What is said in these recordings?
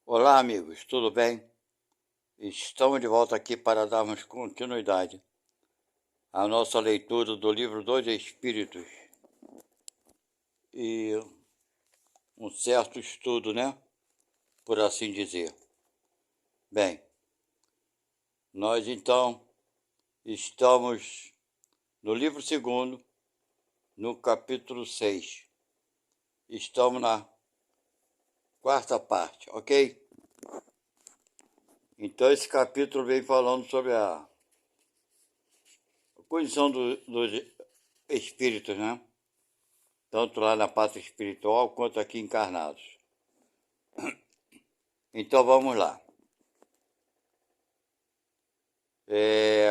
Olá, amigos, tudo bem? Estamos de volta aqui para darmos continuidade à nossa leitura do livro dos Espíritos e um certo estudo, né? Por assim dizer. Bem, nós então estamos no livro segundo, no capítulo 6. Estamos na quarta parte, ok? Então esse capítulo vem falando sobre a condição dos espíritos, né? Tanto lá na pátria espiritual quanto aqui encarnados. Então vamos lá.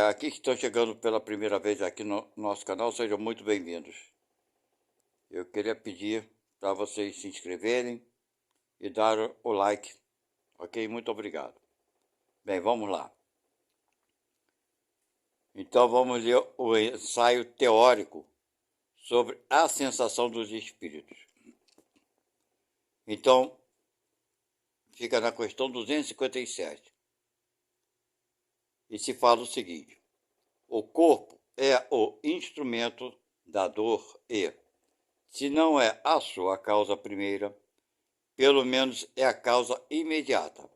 Aqui que estão chegando pela primeira vez aqui no nosso canal, sejam muito bem-vindos. Eu queria pedir para vocês se inscreverem e dar o like, ok? Muito obrigado. Bem, vamos lá. Então vamos ler o ensaio teórico sobre a sensação dos espíritos. Então, fica na questão 257. E se fala o seguinte: o corpo é o instrumento da dor e, se não é a sua causa primeira, pelo menos é a causa imediata.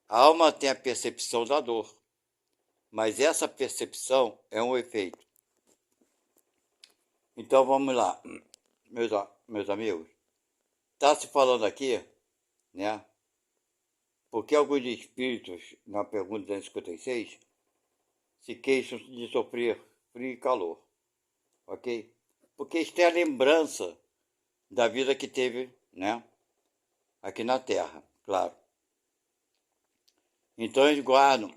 A alma tem a percepção da dor, mas essa percepção é um efeito. Então vamos lá, meus amigos. Está se falando aqui, né? Porque alguns espíritos, na pergunta 256, se queixam de sofrer frio e calor, ok? Porque isto é a lembrança da vida que teve, né? Aqui na Terra, claro. Então eles guardam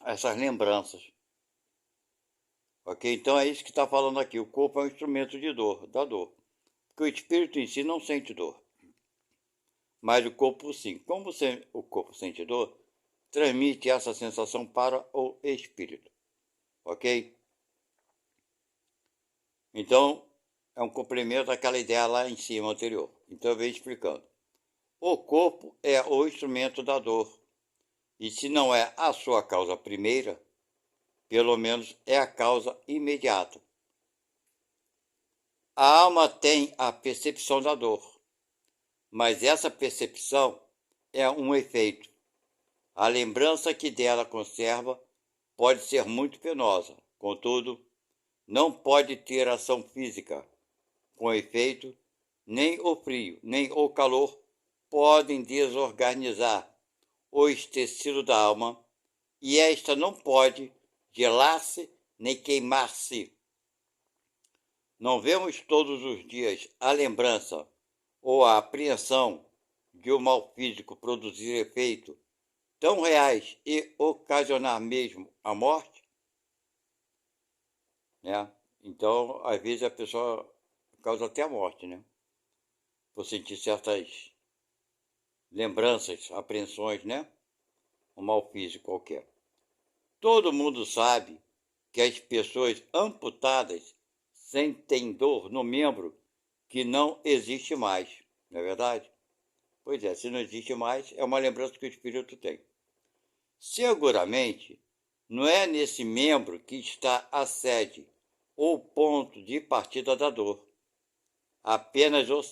essas lembranças, ok? Então é isso que está falando aqui. O corpo é um instrumento de dor, da dor. Porque o espírito em si não sente dor, mas o corpo sim. Como o corpo sente dor, transmite essa sensação para o espírito, ok? Então é um complemento daquela ideia lá em cima anterior. Então eu venho explicando. O corpo é o instrumento da dor, e se não é a sua causa primeira, pelo menos é a causa imediata. A alma tem a percepção da dor, mas essa percepção é um efeito. A lembrança que dela conserva pode ser muito penosa, contudo, não pode ter ação física. Com efeito, nem o frio, nem o calor podem desorganizar o tecidos da alma, e esta não pode gelar-se nem queimar-se. Não vemos todos os dias a lembrança ou a apreensão de um mal físico produzir efeito tão reais e ocasionar mesmo a morte? Né? Então, às vezes a pessoa causa até a morte, né? Por sentir certas lembranças, apreensões, né? Um mal físico qualquer. Todo mundo sabe que as pessoas amputadas sentem dor no membro que não existe mais, não é verdade? Pois é, se não existe mais, é uma lembrança que o espírito tem. Seguramente, não é nesse membro que está a sede ou ponto de partida da dor. Apenas o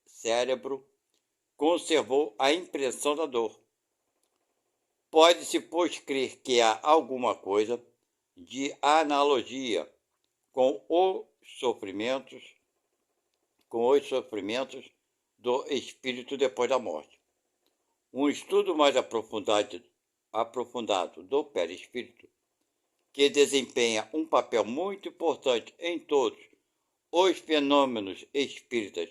cérebro conservou a impressão da dor. Pode-se, pois, crer que há alguma coisa de analogia com os sofrimentos do espírito depois da morte. Um estudo mais aprofundado do perispírito, que desempenha um papel muito importante em todos os fenômenos espíritas,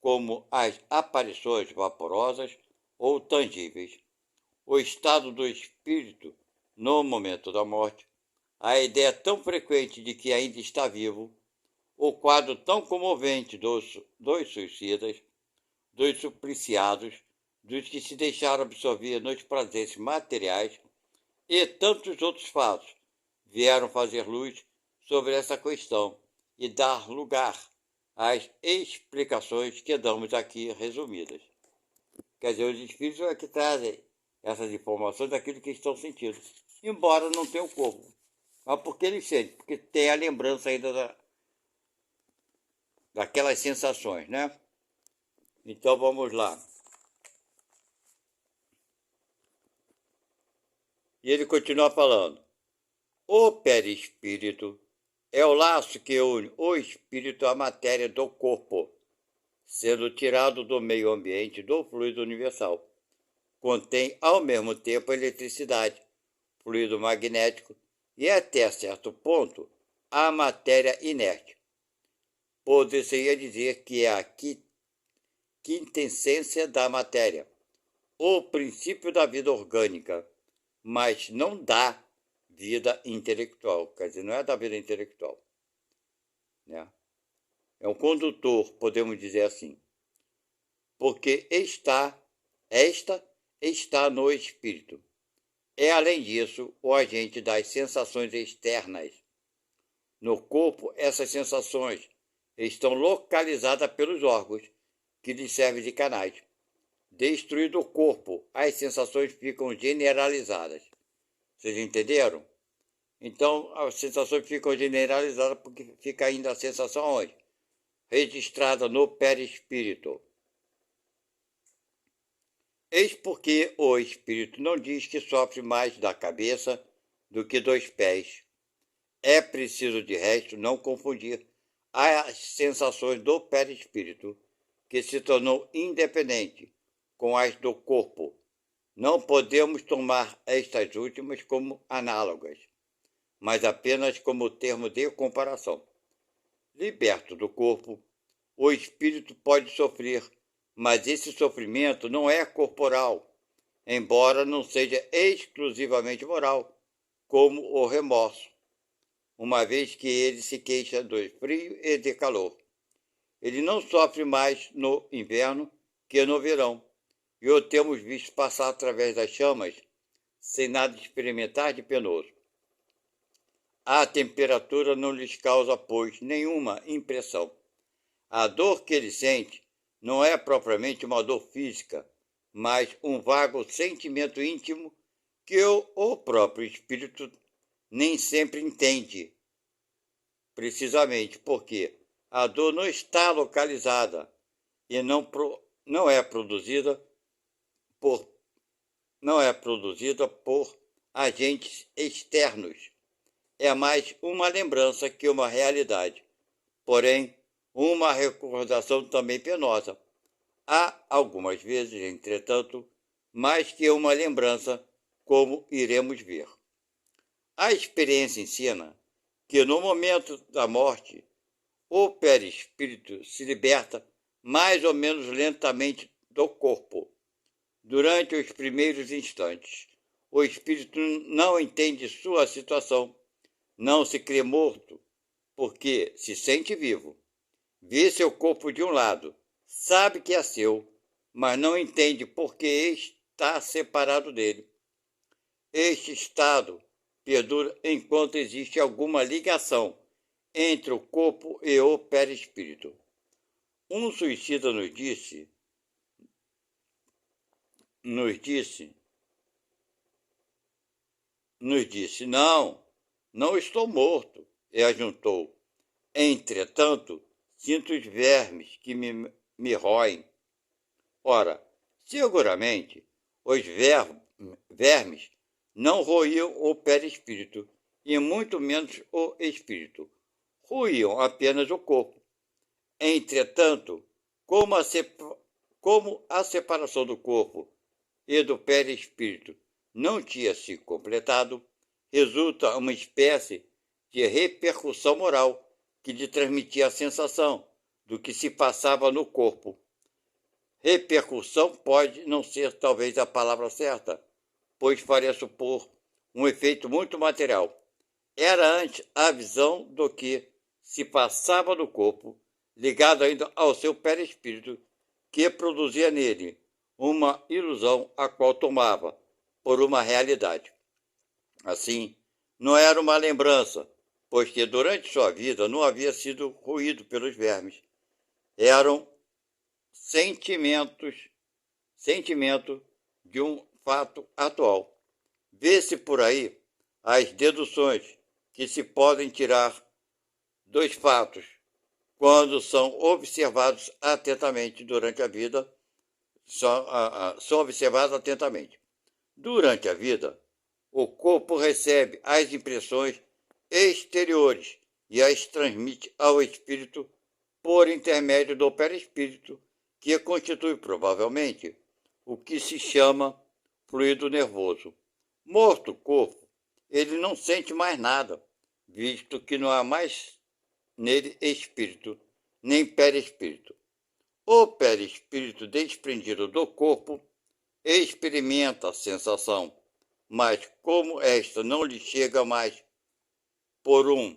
como as aparições vaporosas ou tangíveis, o estado do espírito no momento da morte, a ideia tão frequente de que ainda está vivo, o quadro tão comovente dos suicidas, dos supliciados, dos que se deixaram absorver nos prazeres materiais e tantos outros fatos vieram fazer luz sobre essa questão e dar lugar às explicações que damos aqui resumidas. Quer dizer, os espíritos é que trazem essas informações daquilo que estão sentindo, embora não tenham o corpo. Mas porque eles sentem? Porque tem a lembrança ainda daquelas sensações, né? Então vamos lá. E ele continua falando. O perispírito é o laço que une o espírito à matéria do corpo, sendo tirado do meio ambiente do fluido universal. Contém ao mesmo tempo eletricidade, fluido magnético e até certo ponto a matéria inerte. Poderia dizer que é a quintessência da matéria, o princípio da vida orgânica, mas não dá vida intelectual, quer dizer, não é da vida intelectual, né? É um condutor, podemos dizer assim, porque esta está no espírito. É, além disso, o agente das sensações externas. No corpo, essas sensações estão localizadas pelos órgãos, que lhes servem de canais. Destruído o corpo, as sensações ficam generalizadas. Vocês entenderam? Então, as sensações ficam generalizadas porque fica ainda a sensação onde? Registrada no perispírito. Eis porque o espírito não diz que sofre mais da cabeça do que dos pés. É preciso, de resto, não confundir as sensações do perispírito, que se tornou independente, com as do corpo. Não podemos tomar estas últimas como análogas, mas apenas como termo de comparação. Liberto do corpo, o espírito pode sofrer, mas esse sofrimento não é corporal, embora não seja exclusivamente moral, como o remorso, uma vez que ele se queixa do frio e de calor. Ele não sofre mais no inverno que no verão, e o temos visto passar através das chamas, sem nada experimentar de penoso. A temperatura não lhes causa, pois, nenhuma impressão. A dor que ele sente não é propriamente uma dor física, mas um vago sentimento íntimo que o próprio espírito nem sempre entende, precisamente porque a dor não está localizada e não é produzida por agentes externos. É mais uma lembrança que uma realidade, porém uma recordação também penosa. Há algumas vezes, entretanto, mais que uma lembrança, como iremos ver. A experiência ensina que no momento da morte, o perispírito se liberta mais ou menos lentamente do corpo. Durante os primeiros instantes, o espírito não entende sua situação, não se crê morto, porque se sente vivo. Vê seu corpo de um lado, sabe que é seu, mas não entende por que está separado dele. Este estado perdura enquanto existe alguma ligação entre o corpo e o perispírito. Um suicida nos disse, não estou morto, e ajuntou. Entretanto, sinto os vermes que me roem. Ora, seguramente, os vermes não roíam o perispírito, e muito menos o espírito. Roíam apenas o corpo. Entretanto, como a separação do corpo e do perispírito não tinha se completado, resulta uma espécie de repercussão moral que lhe transmitia a sensação do que se passava no corpo. Repercussão pode não ser talvez a palavra certa, pois faria supor um efeito muito material. Era antes a visão do que se passava no corpo, ligado ainda ao seu perispírito, que produzia nele uma ilusão a qual tomava por uma realidade. Assim, não era uma lembrança, pois que durante sua vida não havia sido roído pelos vermes. Eram sentimentos sentimento de um fato atual. Vê-se por aí as deduções que se podem tirar dos fatos quando são observados atentamente durante a vida, são observados atentamente. Durante a vida, o corpo recebe as impressões exteriores e as transmite ao espírito por intermédio do perispírito, que constitui provavelmente o que se chama fluido nervoso. Morto o corpo, ele não sente mais nada, visto que não há mais nele espírito, nem perispírito. O perispírito desprendido do corpo experimenta a sensação, mas como esta não lhe chega mais por um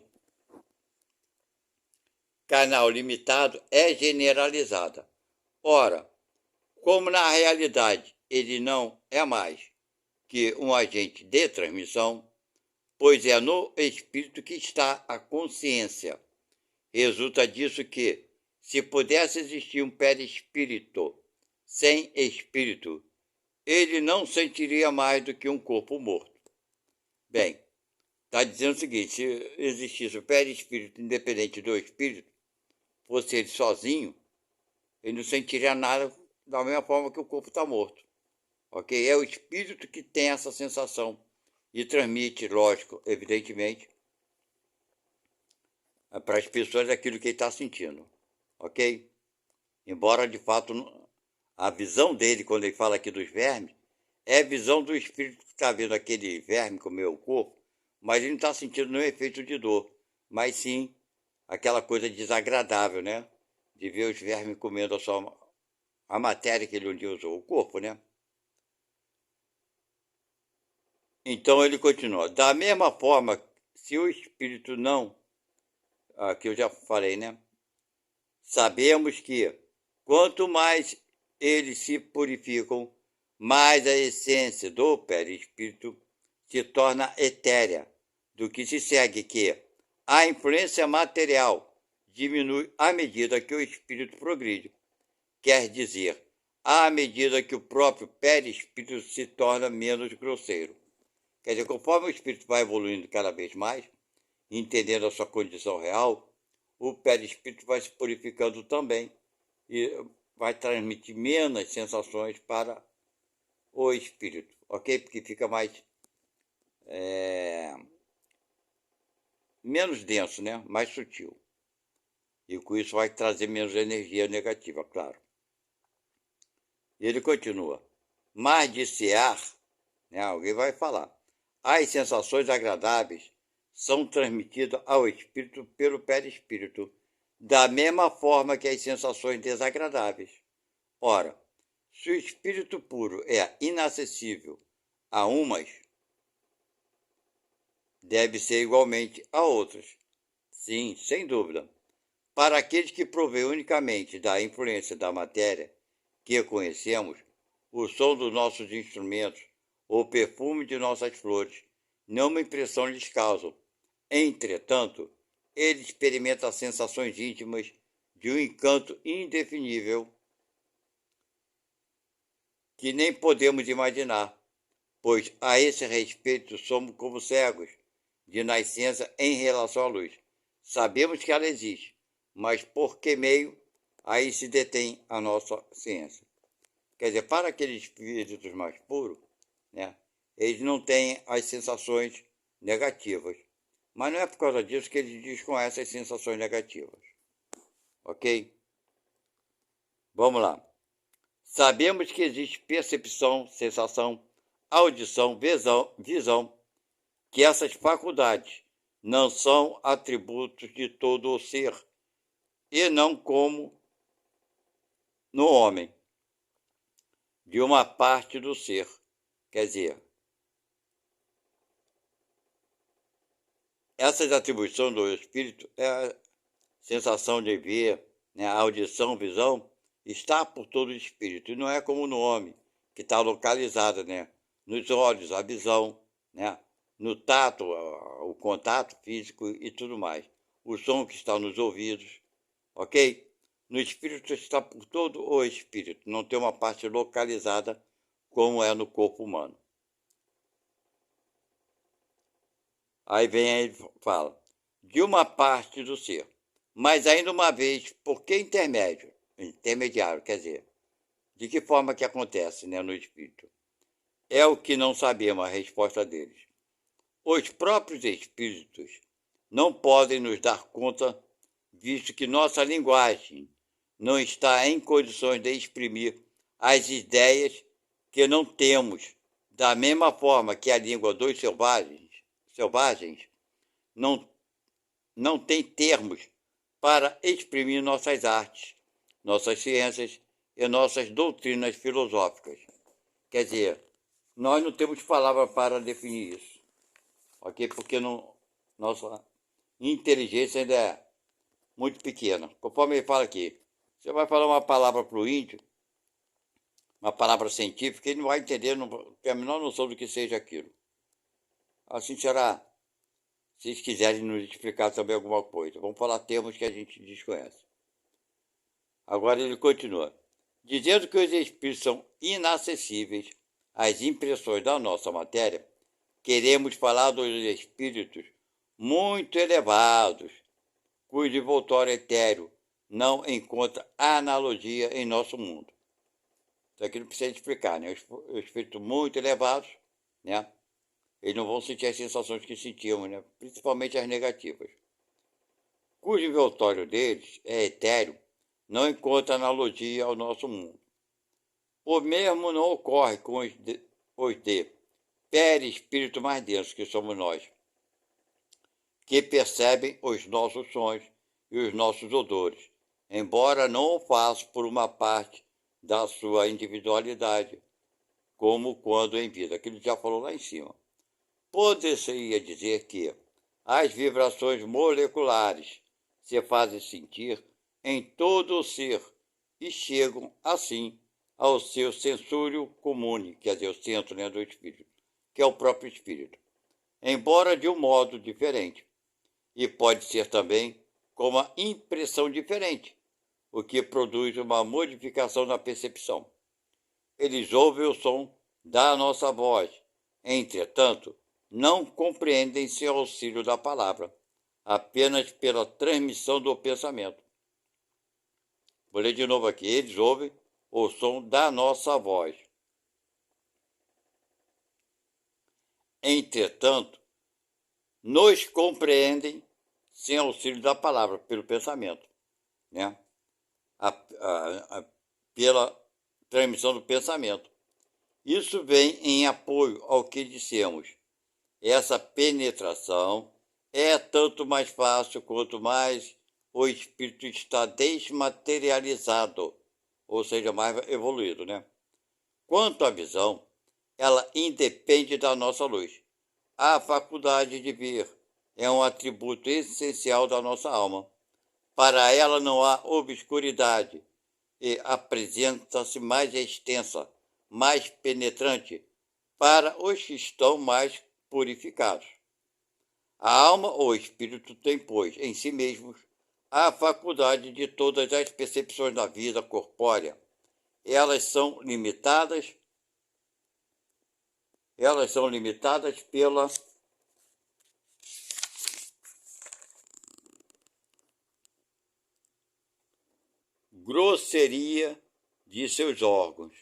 canal limitado, é generalizada. Ora, como na realidade ele não é mais que um agente de transmissão, pois é no espírito que está a consciência. Resulta disso que, se pudesse existir um perispírito sem espírito, ele não sentiria mais do que um corpo morto. Bem, está dizendo o seguinte: se existisse o perispírito independente do espírito, fosse ele sozinho, ele não sentiria nada da mesma forma que o corpo está morto. Ok? É o espírito que tem essa sensação e transmite, lógico, evidentemente, para as pessoas aquilo que ele está sentindo. Ok? Embora, de fato, a visão dele, quando ele fala aqui dos vermes, é a visão do espírito que está vendo aquele verme comer o corpo, mas ele não está sentindo nenhum efeito de dor, mas sim aquela coisa desagradável, né? De ver os vermes comendo a matéria que ele um dia usou, o corpo, né? Então ele continua. Da mesma forma, se o espírito não, que eu já falei, né? Sabemos que quanto mais eles se purificam, mais a essência do perispírito se torna etérea, do que se segue que a influência material diminui à medida que o espírito progride. Quer dizer, à medida que o próprio perispírito se torna menos grosseiro. Quer dizer, conforme o espírito vai evoluindo cada vez mais, entendendo a sua condição real, o perispírito vai se purificando também e vai transmitir menos sensações para o espírito, ok? Porque fica mais menos denso, né? Mais sutil. E com isso vai trazer menos energia negativa, claro. E ele continua. Mas dissear, né? Alguém vai falar. As sensações agradáveis são transmitidas ao espírito pelo perispírito, da mesma forma que as sensações desagradáveis. Ora, se o espírito puro é inacessível a umas, deve ser igualmente a outras. Sim, sem dúvida. Para aqueles que provêm unicamente da influência da matéria que conhecemos, o som dos nossos instrumentos ou o perfume de nossas flores, nenhuma impressão lhes causam. Entretanto, ele experimenta sensações íntimas de um encanto indefinível que nem podemos imaginar, pois a esse respeito somos como cegos de nascença em relação à luz. Sabemos que ela existe, mas por que meio aí se detém a nossa ciência? Quer dizer, para aqueles espíritos mais puros, né, eles não têm as sensações negativas. Mas não é por causa disso que eles desconhecem as sensações negativas. Ok? Vamos lá. Sabemos que existe percepção, sensação, audição, visão, que essas faculdades não são atributos de todo o ser, e não como no homem, de uma parte do ser. Quer dizer, essas atribuições do espírito é a sensação de ver, né, a audição, visão, está por todo o espírito, e não é como no homem, que está localizada, né, nos olhos, a visão, né, no tato, o contato físico e tudo mais. O som que está nos ouvidos, ok? no espírito está por todo o espírito, não tem uma parte localizada como é no corpo humano. Aí vem aí fala, de uma parte do ser. Mas ainda uma vez, por que intermédio? Intermediário, quer dizer, de que forma que acontece, né, no espírito? É o que não sabemos a resposta deles. Os próprios espíritos não podem nos dar conta, visto que nossa linguagem não está em condições de exprimir as ideias que não temos, da mesma forma que a língua dos selvagens não tem termos para exprimir nossas artes, nossas ciências e nossas doutrinas filosóficas. Quer dizer, nós não temos palavra para definir isso, ok? Porque nossa inteligência ainda é muito pequena. Conforme ele fala aqui, você vai falar uma palavra para o índio, uma palavra científica, ele não vai entender, não tem a menor noção do que seja aquilo. Assim será, se eles quiserem nos explicar também alguma coisa. Vamos falar termos que a gente desconhece. Agora ele continua, dizendo que os espíritos são inacessíveis às impressões da nossa matéria, queremos falar dos espíritos muito elevados, cujo envoltório etéreo não encontra analogia em nosso mundo. Isso aqui não precisa explicar, né? Os espíritos muito elevados, né? Eles não vão sentir as sensações que sentimos, né? Principalmente as negativas. Cujo envoltório deles é etéreo, não encontra analogia ao nosso mundo. O mesmo não ocorre com os de perispírito mais densos, que somos nós, que percebem os nossos sons e os nossos odores, embora não o façam por uma parte da sua individualidade, como quando em vida, que ele já falou lá em cima. Poder-se-ia dizer que as vibrações moleculares se fazem sentir em todo o ser e chegam, assim, ao seu sensúrio comune, quer dizer, o centro, né, do espírito, que é o próprio espírito, embora de um modo diferente, e pode ser também com uma impressão diferente, o que produz uma modificação na percepção. Eles ouvem o som da nossa voz, entretanto, não compreendem sem auxílio da palavra, apenas pela transmissão do pensamento. Vou ler de novo aqui. Eles ouvem o som da nossa voz. Entretanto, nos compreendem sem auxílio da palavra, pelo pensamento, né? Pela transmissão do pensamento. Isso vem em apoio ao que dissemos. Essa penetração é tanto mais fácil quanto mais o espírito está desmaterializado, ou seja, mais evoluído, né? Quanto à visão, ela independe da nossa luz. A faculdade de ver é um atributo essencial da nossa alma. Para ela não há obscuridade e apresenta-se mais extensa, mais penetrante para os que estão mais purificados. A alma ou espírito tem, pois, em si mesmos a faculdade de todas as percepções da vida corpórea. Elas são limitadas pela grosseria de seus órgãos.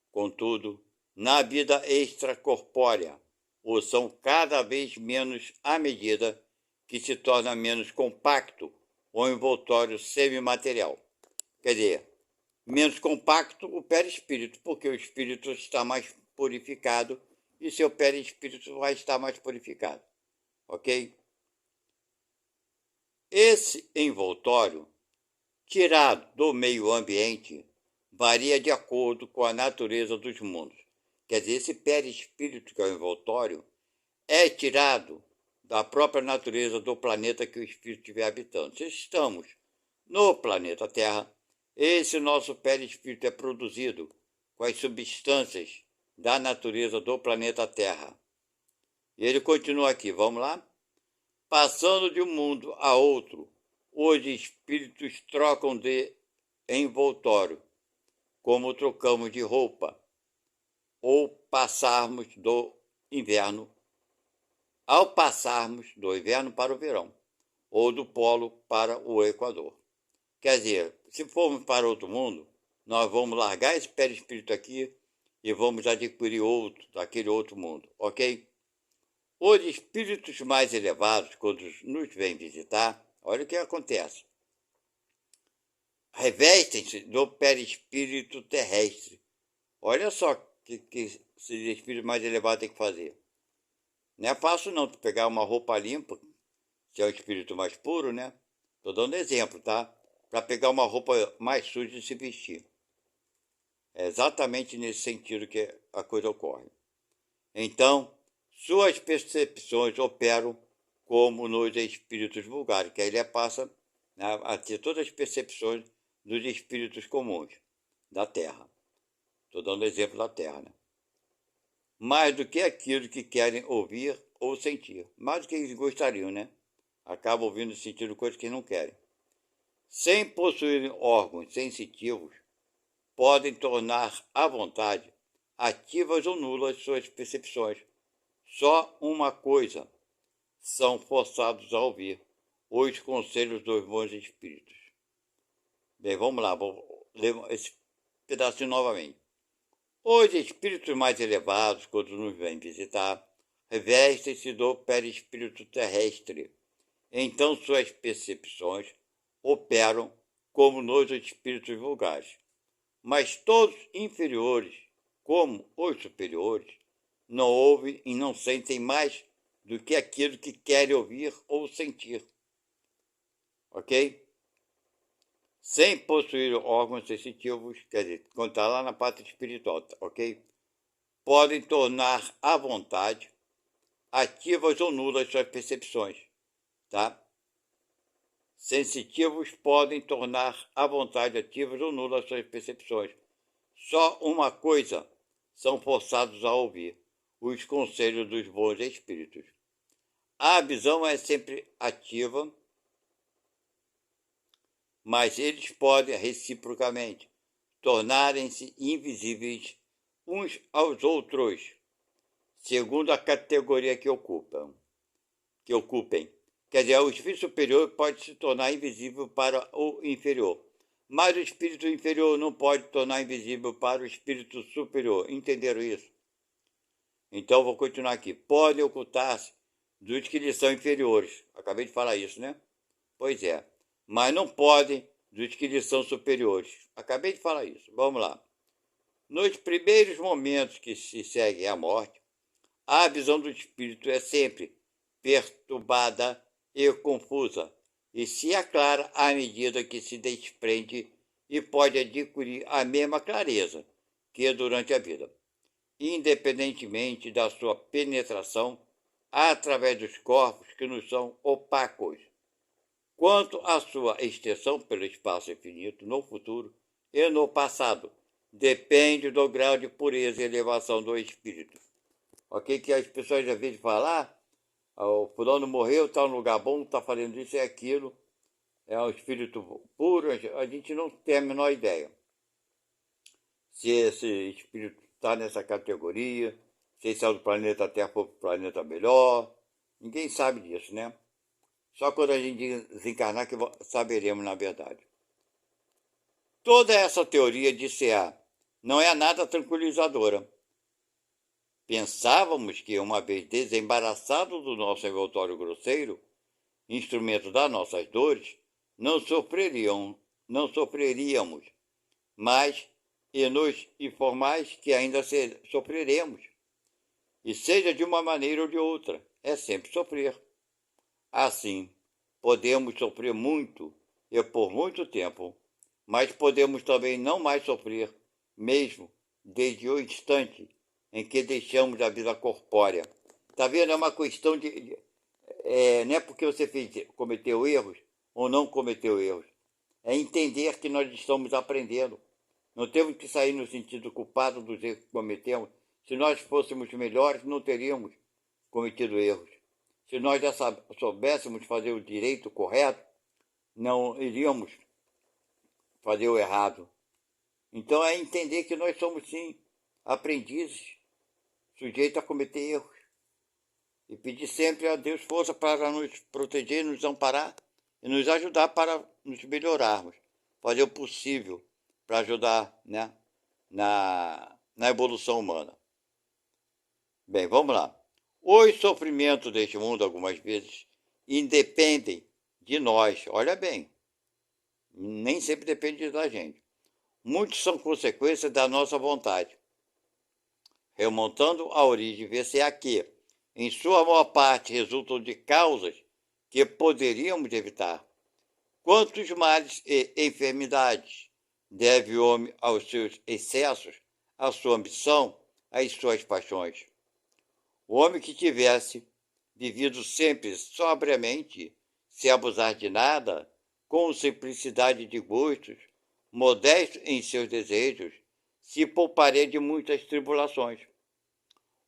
Contudo, na vida extracorpórea, ou são cada vez menos à medida que se torna menos compacto o envoltório semimaterial. Quer dizer, menos compacto o perispírito, porque o espírito está mais purificado e seu perispírito vai estar mais purificado. Ok? Esse envoltório, tirado do meio ambiente, varia de acordo com a natureza dos mundos. Quer dizer, esse perispírito, que é o envoltório, é tirado da própria natureza do planeta que o espírito estiver habitando. Se estamos no planeta Terra, esse nosso perispírito é produzido com as substâncias da natureza do planeta Terra. E ele continua aqui, vamos lá? Passando de um mundo a outro, os espíritos trocam de envoltório, como trocamos de roupa, ou passarmos do inverno, ao passarmos do inverno para o verão, ou do polo para o Equador. Quer dizer, se formos para outro mundo, nós vamos largar esse perispírito aqui e vamos adquirir outro, daquele outro mundo, ok? Os espíritos mais elevados, quando nos vêm visitar, olha o que acontece. Revestem-se do perispírito terrestre. Olha só que esse espírito mais elevado tem que fazer. Não é fácil não, tu pegar uma roupa limpa, se é o espírito mais puro, né? Estou dando exemplo, tá? Para pegar uma roupa mais suja e se vestir. É exatamente nesse sentido que a coisa ocorre. Então, suas percepções operam como nos espíritos vulgares, que aí ele passa, né, a ter todas as percepções dos espíritos comuns da Terra. Estou dando exemplo da Terra, né? Mais do que aquilo que querem ouvir ou sentir. Mais do que eles gostariam, né? Acabam ouvindo e sentindo coisas que não querem. Sem possuírem órgãos sensitivos, podem tornar à vontade ativas ou nulas suas percepções. Só uma coisa: são forçados a ouvir os conselhos dos bons espíritos. Bem, vamos lá, vou ler esse pedacinho novamente. Os espíritos mais elevados, quando nos vêm visitar, revestem-se do perispírito terrestre. Então suas percepções operam como nos espíritos vulgares. Mas todos inferiores, como os superiores, não ouvem e não sentem mais do que aquilo que querem ouvir ou sentir. Ok? Sem possuir órgãos sensitivos, quer dizer, quando está lá na parte espiritual, ok? Podem tornar à vontade ativas ou nulas suas percepções, tá? Sensitivos podem tornar à vontade ativas ou nulas suas percepções. Só uma coisa: são forçados a ouvir os conselhos dos bons espíritos. A visão é sempre ativa, mas eles podem reciprocamente tornarem-se invisíveis uns aos outros, segundo a categoria que ocupem. Quer dizer, o espírito superior pode se tornar invisível para o inferior, mas o espírito inferior não pode tornar invisível para o espírito superior. Entenderam isso? Então, vou continuar aqui. Podem ocultar-se dos que lhes são inferiores. Acabei de falar isso, né? Pois é. Mas não podem dos que lhes são superiores. Acabei de falar isso. Vamos lá. Nos primeiros momentos que se seguem à morte, a visão do espírito é sempre perturbada e confusa, e se aclara à medida que se desprende e pode adquirir a mesma clareza que durante a vida, independentemente da sua penetração através dos corpos que nos são opacos. Quanto à sua extensão pelo espaço infinito no futuro e no passado, depende do grau de pureza e elevação do espírito. Ok? Que as pessoas já vezes falar, o fulano morreu, está num lugar bom, está fazendo isso e aquilo, é um espírito puro, a gente não tem a menor ideia se esse espírito está nessa categoria, se saiu do planeta Terra for para o planeta melhor, ninguém sabe disso, né? Só quando a gente desencarnar que saberemos na verdade. Toda essa teoria de CA não é nada tranquilizadora. Pensávamos que, uma vez desembaraçado do nosso envoltório grosseiro, instrumento das nossas dores, não sofreríamos, mas e nos informais que ainda sofreremos. E seja de uma maneira ou de outra, é sempre sofrer. Assim, podemos sofrer muito e por muito tempo, mas podemos também não mais sofrer, mesmo desde o instante em que deixamos a vida corpórea. Está vendo? É uma questão não é porque você cometeu erros ou não cometeu erros. É entender que nós estamos aprendendo. Não temos que sair no sentido culpado dos erros que cometemos. Se nós fôssemos melhores, não teríamos cometido erros. Se nós já soubéssemos fazer o direito correto, não iríamos fazer o errado. Então é entender que nós somos sim aprendizes, sujeitos a cometer erros. E pedir sempre a Deus força para nos proteger, nos amparar e nos ajudar para nos melhorarmos. Fazer o possível para ajudar, né, na evolução humana. Bem, vamos lá. Os sofrimentos deste mundo, algumas vezes, independem de nós. Olha bem, nem sempre depende da gente. Muitos são consequências da nossa vontade. Remontando à origem, vê-se-á que, em sua maior parte, resultam de causas que poderíamos evitar. Quantos males e enfermidades deve o homem aos seus excessos, à sua ambição, às suas paixões? O homem que tivesse vivido sempre sobriamente, sem abusar de nada, com simplicidade de gostos, modesto em seus desejos, se pouparia de muitas tribulações.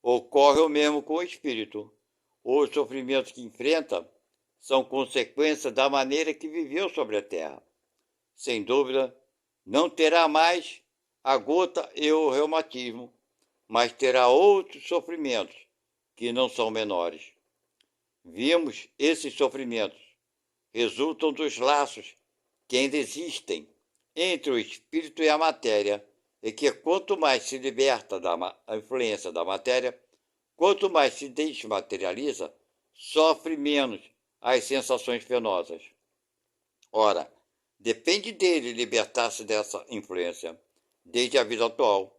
Ocorre o mesmo com o espírito. Os sofrimentos que enfrenta são consequência da maneira que viveu sobre a terra. Sem dúvida, não terá mais a gota e o reumatismo, mas terá outros sofrimentos que não são menores. Vimos esses sofrimentos resultam dos laços que ainda existem entre o espírito e a matéria, e que quanto mais se liberta da influência da matéria, quanto mais se desmaterializa, sofre menos as sensações penosas. Ora, depende dele libertar-se dessa influência. Desde a vida atual,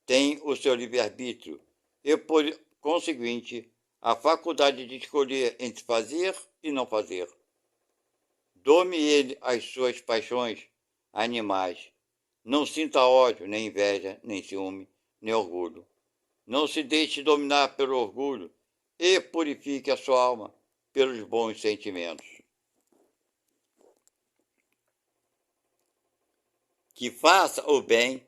tem o seu livre-arbítrio e, por conseguinte, a faculdade de escolher entre fazer e não fazer. Dome ele as suas paixões animais. Não sinta ódio, nem inveja, nem ciúme, nem orgulho. Não se deixe dominar pelo orgulho e purifique a sua alma pelos bons sentimentos. Que faça o bem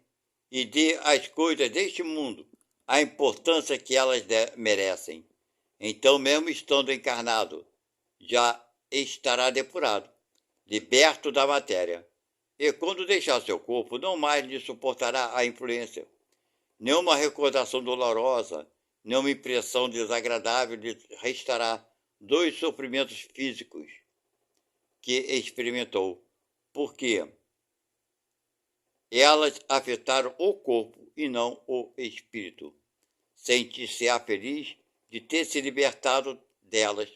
e dê às coisas deste mundo a importância que elas merecem. Então, mesmo estando encarnado, já estará depurado, liberto da matéria. E quando deixar seu corpo, não mais lhe suportará a influência. Nenhuma recordação dolorosa, nenhuma impressão desagradável lhe restará dos sofrimentos físicos que experimentou, porque elas afetaram o corpo e não o espírito. Sentir-se-á feliz de ter se libertado delas,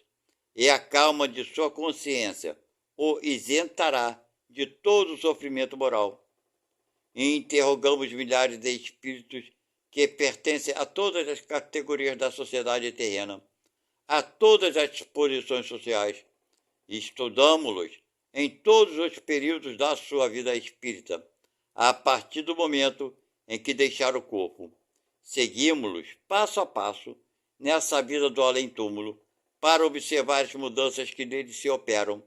e a calma de sua consciência o isentará de todo o sofrimento moral. E interrogamos milhares de espíritos que pertencem a todas as categorias da sociedade terrena, a todas as posições sociais. Estudamos-los em todos os períodos da sua vida espírita, a partir do momento em que deixaram o corpo. Seguimos-los passo a passo nessa vida do além-túmulo para observar as mudanças que neles se operam,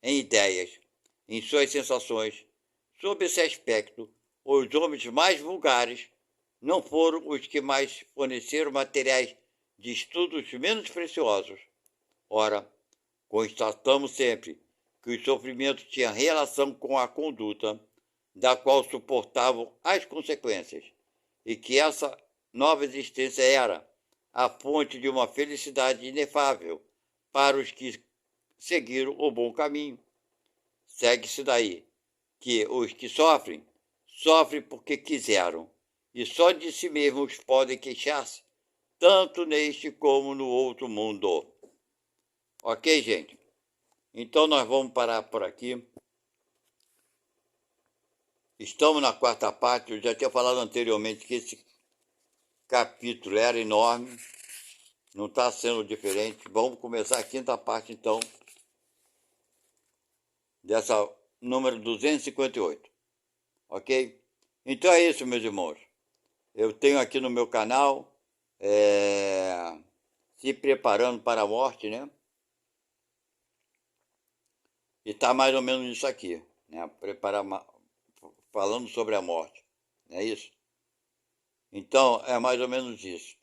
em ideias, em suas sensações. Sob esse aspecto, os homens mais vulgares não foram os que mais forneceram materiais de estudos menos preciosos. Ora, constatamos sempre que os sofrimentos tinham relação com a conduta, da qual suportavam as consequências, e que essa nova existência era a fonte de uma felicidade inefável para os que seguiram o bom caminho. Segue-se daí que os que sofrem, sofrem porque quiseram, e só de si mesmos podem queixar-se, tanto neste como no outro mundo. Ok, gente? Então nós vamos parar por aqui. Estamos na quarta parte. Eu já tinha falado anteriormente que esse capítulo era enorme, não está sendo diferente. Vamos começar a quinta parte, então, dessa número 258. Ok? Então é isso, meus irmãos. Eu tenho aqui no meu canal Se Preparando para a Morte, né? E está mais ou menos isso aqui, né? Falando sobre a morte, não é isso? Então, é mais ou menos isso.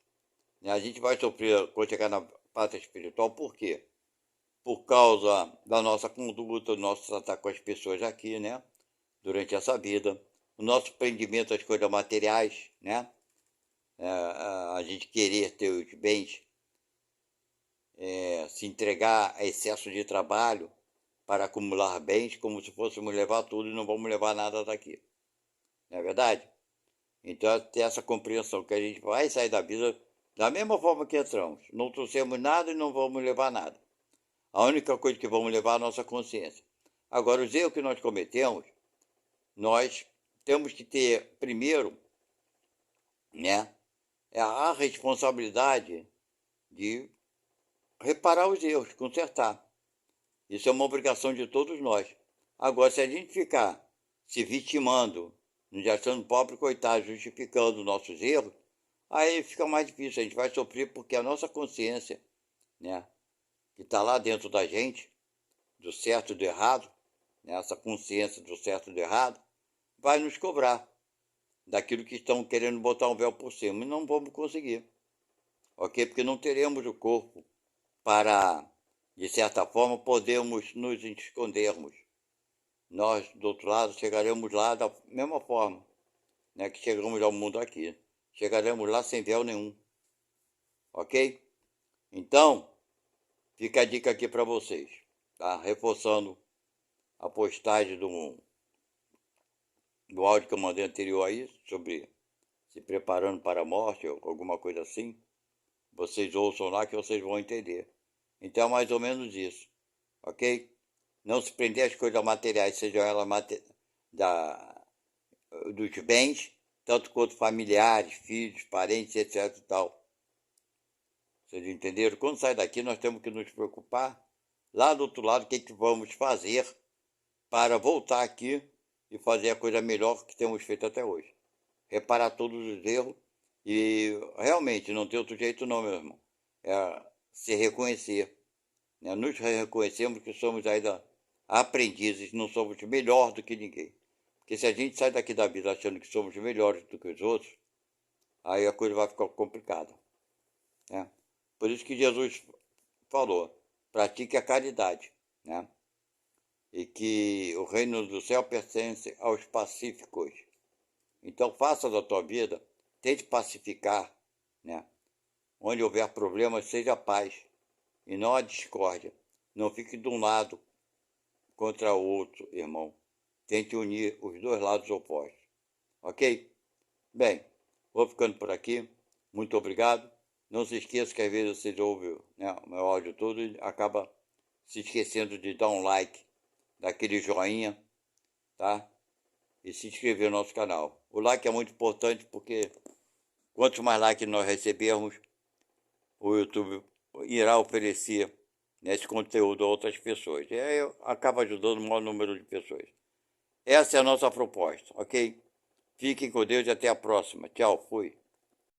A gente vai sofrer quando chegar na parte espiritual, por quê? Por causa da nossa conduta, do nosso tratar com as pessoas aqui, né? durante essa vida. O nosso prendimento às coisas materiais, né? A gente querer ter os bens, se entregar a excesso de trabalho para acumular bens, como se fôssemos levar tudo e não vamos levar nada daqui. Não é verdade? Então, ter essa compreensão que a gente vai sair da vida da mesma forma que entramos. Não trouxemos nada e não vamos levar nada. A única coisa que vamos levar é a nossa consciência. Agora, os erros que nós cometemos, nós temos que ter, primeiro, né, a responsabilidade de reparar os erros, consertar. Isso é uma obrigação de todos nós. Agora, se a gente ficar se vitimando, nos achando pobre, coitado, justificando nossos erros, aí fica mais difícil. A gente vai sofrer porque a nossa consciência, né, que está lá dentro da gente, do certo e do errado, né, essa consciência do certo e do errado, vai nos cobrar daquilo que estão querendo botar um véu por cima. E não vamos conseguir, ok? Porque não teremos o corpo para, de certa forma, podermos nos escondermos. Nós, do outro lado, chegaremos lá da mesma forma, né, que chegamos ao mundo aqui. Chegaremos lá sem véu nenhum, ok? Então, fica a dica aqui para vocês, tá? Reforçando a postagem do áudio que eu mandei anterior aí, sobre se preparando para a morte ou alguma coisa assim. Vocês ouçam lá que vocês vão entender. Então, é mais ou menos isso, ok? Não se prender às coisas materiais, sejam elas dos bens, tanto quanto familiares, filhos, parentes, etc e tal. Vocês entenderam? Quando sai daqui, nós temos que nos preocupar lá do outro lado, o que vamos fazer para voltar aqui e fazer a coisa melhor que temos feito até hoje. Reparar todos os erros e realmente não tem outro jeito não, meu irmão. É se reconhecer, né? Nos reconhecemos que somos ainda aprendizes, não somos melhor do que ninguém. Porque se a gente sai daqui da vida achando que somos melhores do que os outros, aí a coisa vai ficar complicada, né? Por isso que Jesus falou, pratique a caridade, né? E que o reino do céu pertence aos pacíficos. Então faça da tua vida, tente pacificar, né? Onde houver problemas, seja a paz e não a discórdia. Não fique de um lado contra o outro, irmão. Tente unir os dois lados opostos. Ok? Bem, vou ficando por aqui. Muito obrigado. Não se esqueça que às vezes você ouve, né, o meu áudio todo e acaba se esquecendo de dar um like, daquele joinha, tá? E se inscrever no nosso canal. O like é muito importante porque quanto mais likes nós recebermos, o YouTube irá oferecer, né, esse conteúdo a outras pessoas. E aí acaba ajudando o maior número de pessoas. Essa é a nossa proposta, ok? Fiquem com Deus e até a próxima. Tchau, fui.